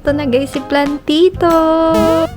Ito na guys, si Plantito.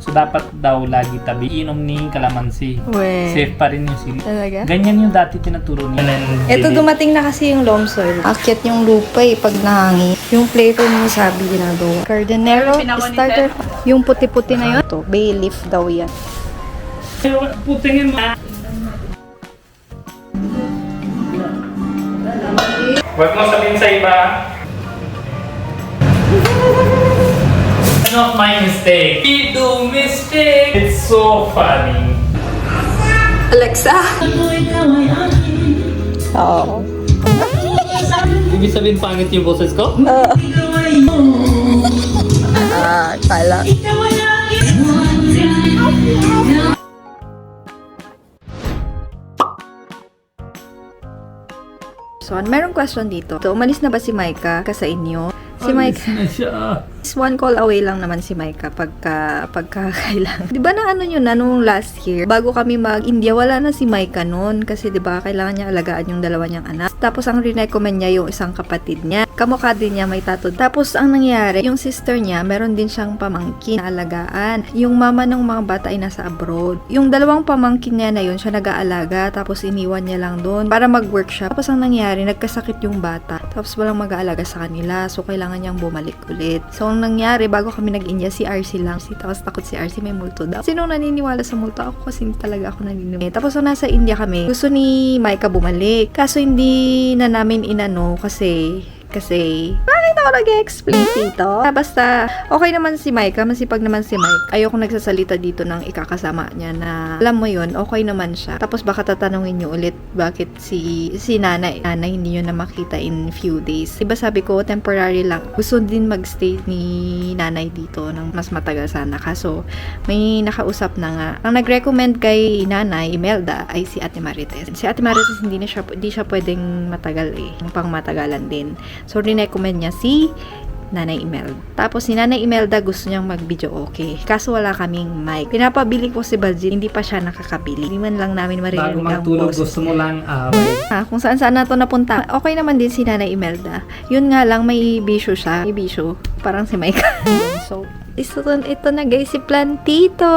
So, dapat daw lagi tabi. Inom ni kalamansi. We. Safe pa rin yung sili. Talaga? Ganyan yung dati tinuturo niya. Ito dumating na kasi yung loam soil. Akyat yung lupa pag nahangin. Yung flavor mo sabi ginagawa. Cardenero starter. Yung puti-puti na yun. Ito, bay leaf daw yan. Putingin mo. Huwag mo sabihin sa iba. Not my mistake. We do mistake. It's so funny. Alexa? Oo. Ibig sabihin pangit yung boses ko? Kala. So, merong question dito. So, umalis na ba si Micah sa inyo? Si Micah, Na siya. is one call away lang naman si Micah pagka kailangan. 'Di ba na ano yun na nung last year, bago kami mag-India, wala na si Micah noon kasi 'di ba kailangan niya alagaan yung dalawa niyang anak. Tapos ang recommend niya yung isang kapatid niya. Kamukha din niya may tattoo. Tapos ang nangyari, yung sister niya, meron din siyang pamangkin na alagaan. Yung mama ng mga bata ay nasa abroad. Yung dalawang pamangkin niya na yun, siya nag-aalaga, tapos iniwan niya lang doon para mag-work siya. Tapos ang nangyari, nagkasakit yung bata. Tapos walang mag-aalaga sa kanila. So kailangan niyang bumalik ulit. So ang nangyari, bago kami nag-India, si RC lang. Tapos takot si RC may multo daw. Sinong naniniwala sa multo? Ako kasi talaga ako naniniwala. Tapos nung nasa India kami, gusto ni Micah bumalik. Kaso hindi na namin inano kasi bakit ako nag-explain dito? Basta, okay naman si Micah, masipag naman si Mike. Ayoko nagsasalita dito ng ikakasama niya na, alam mo yun, okay naman siya. Tapos baka tatanungin niyo ulit, bakit si nanay hindi nyo na makita in few days. Diba sabi ko, temporary lang. Gusto din magstay ni nanay dito ng mas matagal sana. Kaso, may nakausap na nga. Ang nag-recommend kay nanay, Imelda, ay si Ate Marites. Si Ate Marites, hindi siya pwedeng matagal pang matagalan din. So, rin-recommend niya si Nanay Imelda. Tapos, si Nanay Imelda gusto niyang mag-video okay. Kaso, wala kaming mic. Pinapabili ko si Baljin, hindi pa siya nakakabili. Hindi man lang namin maririnig ang Bago matulog, boses. gusto mo lang away. Kung saan na to napunta. Okay naman din si Nanay Imelda. Yun nga lang, may bisyo siya. May bisyo. Parang si Mike. So, ito na guys, si Plantito.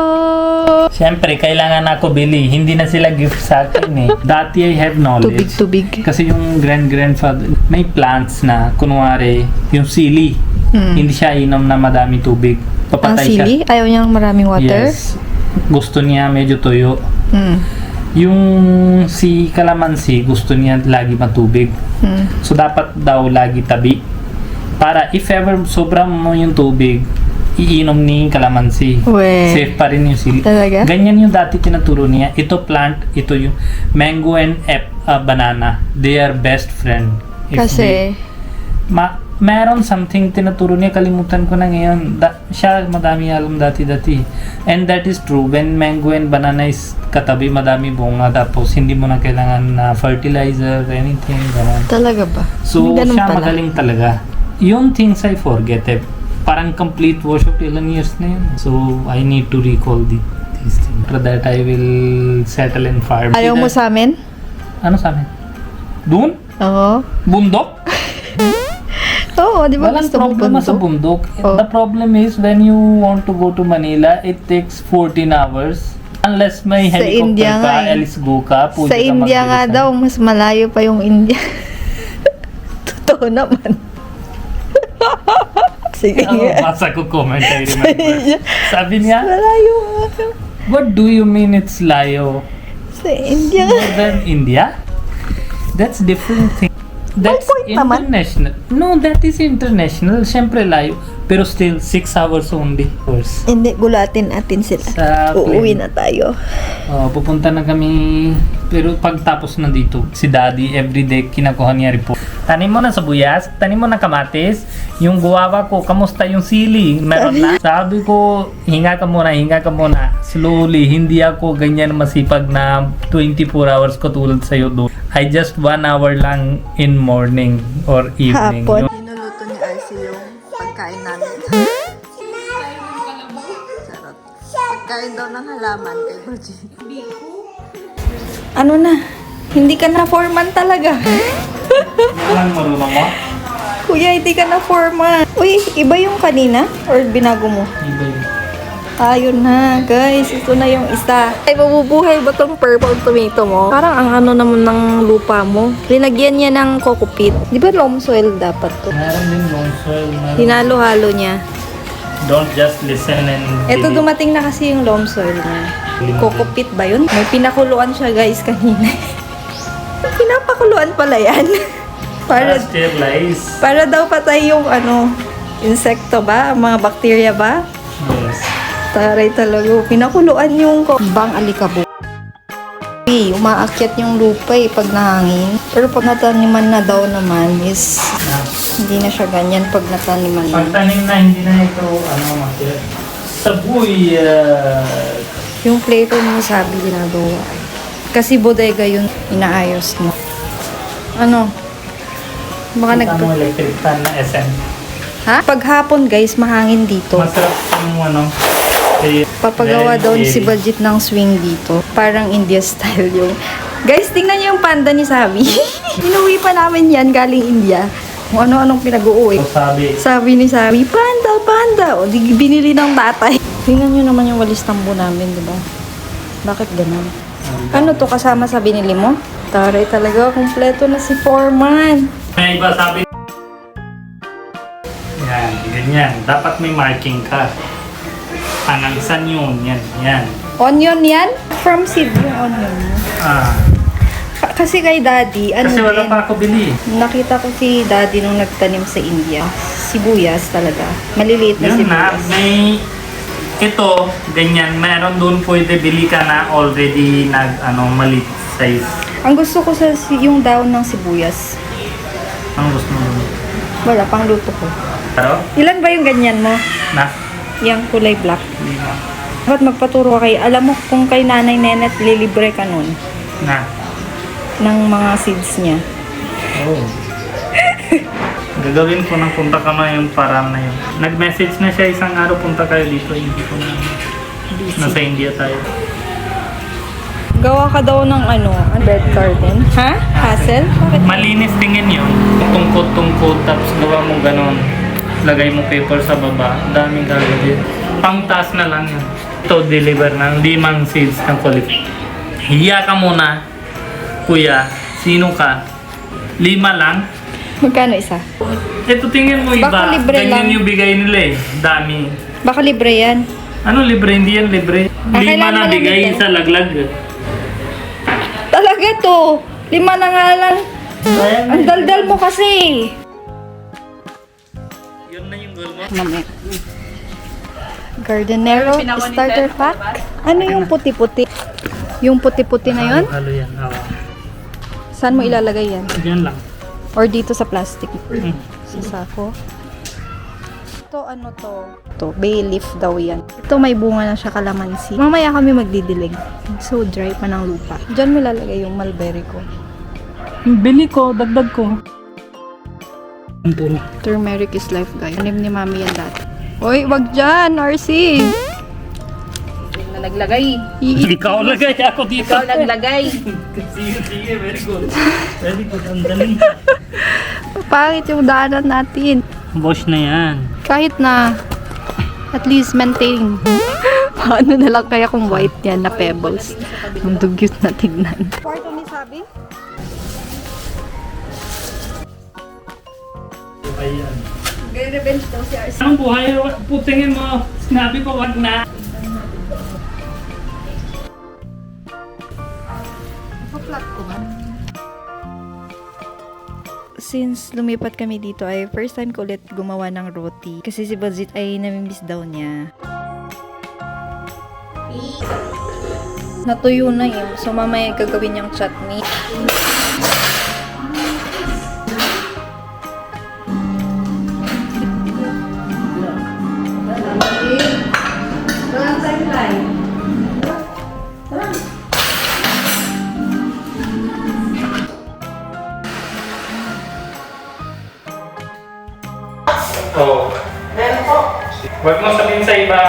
Siyempre, kailangan ako bili. Hindi na sila gift sa akin eh. Dati I have knowledge. Tubig. Kasi yung grandfather, may plants na, kunwari, yung sili. Hindi siya inom na madami tubig. Ang Papatay siya. sili? Ayaw niyang maraming water? Yes. Gusto niya medyo tuyo. Yung si kalamansi, gusto niya lagi matubig. So, dapat daw lagi tabi. Para if ever sobrang mo yung tubig, iinom ni kalamansi. We. Safe pa rin yung sili. Talaga? Ganyan yung dati tinuturo niya. Ito plant, ito yung mango and banana. They are best friend. Kasi, Meron something tinuturo niya, kalimutan ko na ngayon. Siya madami alam dati. And that is true. When mango and banana is katabi, madami bunga. Tapos hindi mo na kailangan na fertilizer, anything. Ganun. talaga ba? So, Ganun siya pala. magaling talaga. Yung things I forget parang complete wash of ilang years na yun. So, I need to recall these things. For that, I will settle in farm. Ayaw mo sa amin? Ano sa amin? Doon? Oo. Bundok? Oo, di ba Walang gusto mo problema sa bundok? bundok. Oh. The problem is when you want to go to Manila, it takes 14 hours. Unless may Sa helicopter India ka, nga eh. alis go ka, pwede Sa ka India nga magbilisan. daw, mas malayo pa yung India. Totoo naman. Sige nga. Basa ko comment, I remember. Sabi niya, Malayo nga. what do you mean it's layo? Sa India nga. More than India? That's different thing. That's point naman. international. No, that is international. Siyempre layo. Pero still, 6 hours only. Hindi, gulatin natin sila. Sa Uuwi plane. na tayo. Pupunta na kami. Pero pagtapos na dito, si Daddy, everyday kinakuha niya report. Tanim mo na sabuyas, tanim mo na kamatis. Yung guwawa ko, kamusta yung sili? Meron na. Sabi ko, hinga ka muna. Slowly, hindi ako ganyan masipag na 24 hours ko tulad sa'yo doon. I just 1 hour lang in morning or evening. Hapon. Ninuluto ni Arce yung pagkain namin. Sarot. Pagkain daw ng halaman kay Baji. Ano na? Hindi ka na foreman talaga. Ano marunong mo? Kuya, hindi ka na forma. Uy, iba yung kanina? Or binago mo? Iba yun. Ayun na, guys. Ito na yung isa. Ay, mabubuhay ba tong purple tomato mo? Parang ang ano naman ng lupa mo. Linagyan niya ng coco peat. Di ba loam soil dapat to? Meron din long soil. Meron. Hinalo-halo niya. Don't just listen and Ito believe. dumating na kasi yung loam soil niya. Coco peat ba yun? May pinakuluan siya, guys, kanina. Pinapakuluan pala yan. Para sterilize. Para daw patay yung ano, insekto ba? Mga bakterya ba? Yes. Taray talaga. Pinakuluan yung bang alikabok. Umaakyat yung lupa pag nahangin. Pero pag nataniman na daw naman is hindi na siya ganyan pag nataniman na. Pag tanim na, hindi na ito, ano, matir. Sabuy. Yung flavor mo sabi ginagawa. Kasi bodega yun, inaayos mo. Ano? Baka Kita mo electric fan na SM. Ha? Paghapon guys, mahangin dito. Masarap yung ano. Papagawa very daw airy. si Budget ng swing dito. Parang India style yung... Guys, tingnan niyo yung panda ni Sabi. Inuwi pa namin yan galing India. Kung ano-anong pinag-uuwi. So, sabi, Sabi ni Sabi, panda, panda. O, di binili ng tatay. Tingnan niyo naman yung walis tambo namin, di ba? Bakit ganun? Ano to, kasama sa binili mo? Taray talaga, kumpleto na si Foreman. may iba sabi, yan, ganyan. Dapat may marking ka. Pangansan yun, yan. Onion yan? From seed yung onion mo. Ah, Kasi kay Daddy, ano kasi wala din, pa ako bili. nakita ko si Daddy nung nagtanim sa India. Sibuyas talaga. Maliliit na Yun na, sibuyas. may ito, ganyan, meron doon pwede bili ka na already maliit size. Ang gusto ko sa yung daon ng sibuyas. Ang gusto mo doon? Wala, pang luto ko. Pero, Ilan ba yung ganyan mo? na, Yung kulay black. lima. Dapat magpaturo ka kay, alam mo kung kay Nanay Nenet, lilibre ka nun Na. ng mga seeds niya. Oh. Gagawin ko ng punta ka na yung parang na yun. Nag-message na siya isang araw, punta kayo dito. Hindi ko na. Nasa India tayo. Gawa ka daw ng bread garden. Ha? Hassle? Bakit? Malinis tingin yun. Tungkot-tungkot, tapos gawa mo ganon. Lagay mo paper sa baba. Ang daming gagawin. Pang-taas na lang yun. Ito, deliver ng 5 seeds ng kulit. Hiya ka muna, kuya. Sino ka? 5 lang? Magkano isa? Ito tingin mo iba. Baka libre Ganyan lang. yung bigay nila eh. Dami. Baka libre yan. Ano libre? Hindi yan libre. 5 kailangan na mo lang bigay dito. sa laglag. Talaga to. 5 na nga lang. Ayan, Ang daldal mo kasi. yun na yung goal mo. Mamaya. Gardenero starter pack. Ano yung puti-puti? Yung puti-puti na yun? Halo yan. Saan mo ilalagay yan? Yan lang. Or dito sa plastic? Mm. Sa sako? Ito ano to? Ito, bay leaf daw yan. Ito may bunga na siya kalamansi. Mamaya kami magdidilig. So dry pa ng lupa. Diyan mo ilalagay yung mulberry ko. Bili ko, dagdag ko. Ang puro. Turmeric is life, guys. Anim ni mami yan dati. Hoy, wag dyan, RC! Na naglagay. Ikaw lagay ako dito. Ikaw naglagay. Sige, very good. Very good. Ang galing. Pangit yung daanan natin. Wash na yan. Kahit na, at least maintain. Paano na lang kaya kung white yan na pebbles? Ang dugyot na tignan. Kwarto ni Sabi? Ayan. Gay-revenge daw si RC. Anong buhay? Putingin mo. Sinabi ko, wag na. Flat ko ba? Since lumipat kami dito ay first time ko ulit gumawa ng roti. Kasi si Bazit ay namimiss daw niya. Natuyo na yun. So mamaya gagawin niyang chutney. Oo. Huwag mo sabihin sa iba.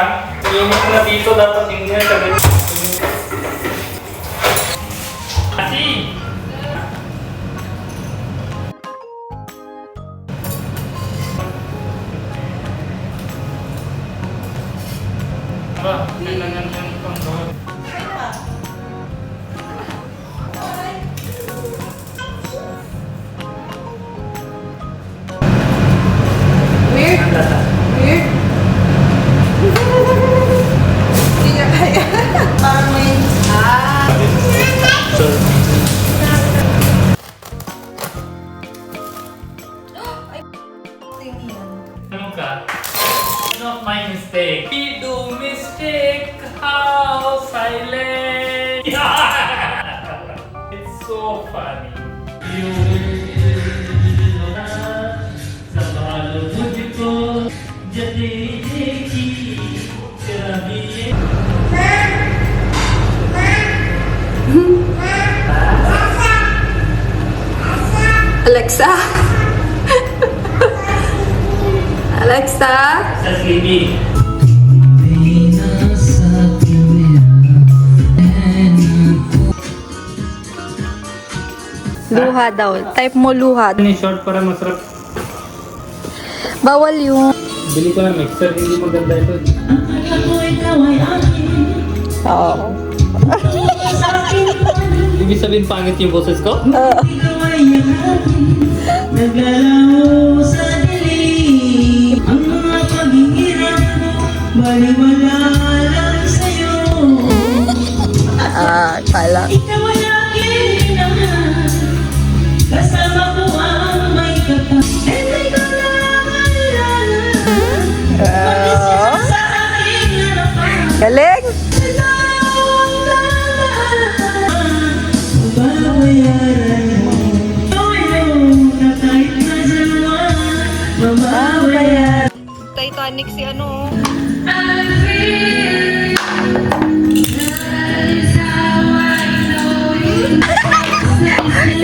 Init na dito, dapat hindi na sabihin. Kasi! Aba, kailangan yung panggawa. Weird. Weird. Hindi niya kaya. Parang may... Sure. Ano ka? Not my mistake. We do mistake. How silent. It's so funny. You sa bahalo ko jadi देखी तेरा भी Alexa? Alexa? sa sleepy. Luha daw. Type mo luha. Ini short para masarap. Bawal yung... Bili ko na mixer, hindi maganda ito. Oo. Ibig sabihin pangit yung boses ko? Naglalaho sa dilim ang mga paghihirap mo, baliwala lang sa'yo. Kala. Ikaw ang aking minamahal, kasama ko ang may kapal. Hindi ko lang alala, mag-isa sa aking harapan. Galing! Babayaran mo na kahit masama, mamabayaran. Titanic si ano.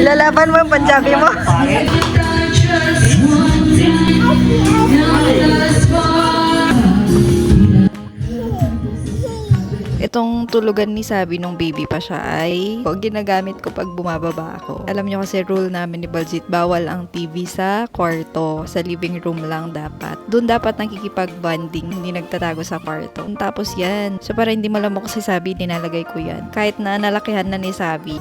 Ilalaban mo yung Punjabi mo. Itong tulugan ni Sabi nung baby pa siya ay ginagamit ko pag bumababa ako. Alam nyo kasi rule namin ni Baljit, bawal ang TV sa kwarto. Sa living room lang dapat. Doon dapat nakikipag-bonding, hindi nagtatago sa kwarto. Tapos yan. So para hindi malamok si Sabi, nilalagay ko yan. Kahit na nalakihan na ni Sabi.